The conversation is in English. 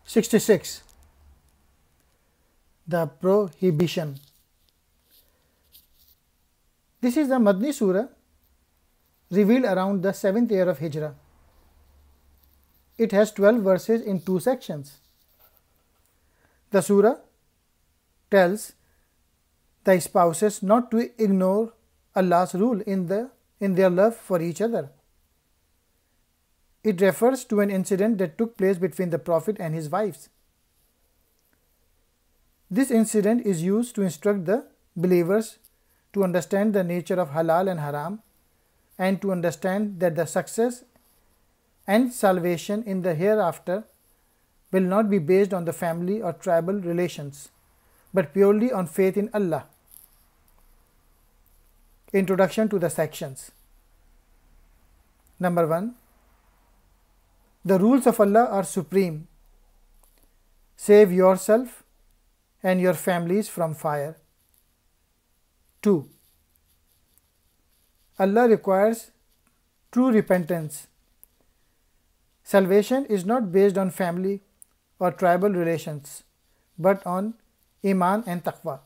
66. The Prohibition. This is the Madani Surah revealed around the 7th year of Hijrah. It has 12 verses in 2 sections. The Surah tells the spouses not to ignore Allah's rule in their love for each other. It refers to an incident that took place between the Prophet and his wives. This incident is used to instruct the believers to understand the nature of Halal and Haram and to understand that the success and salvation in the hereafter will not be based on the family or tribal relations, but purely on faith in Allah. Introduction to the sections. Number 1. The rules of Allah are supreme. Save yourself and your families from fire. 2. Allah requires true repentance. Salvation is not based on family or tribal relations, but on Iman and Taqwa.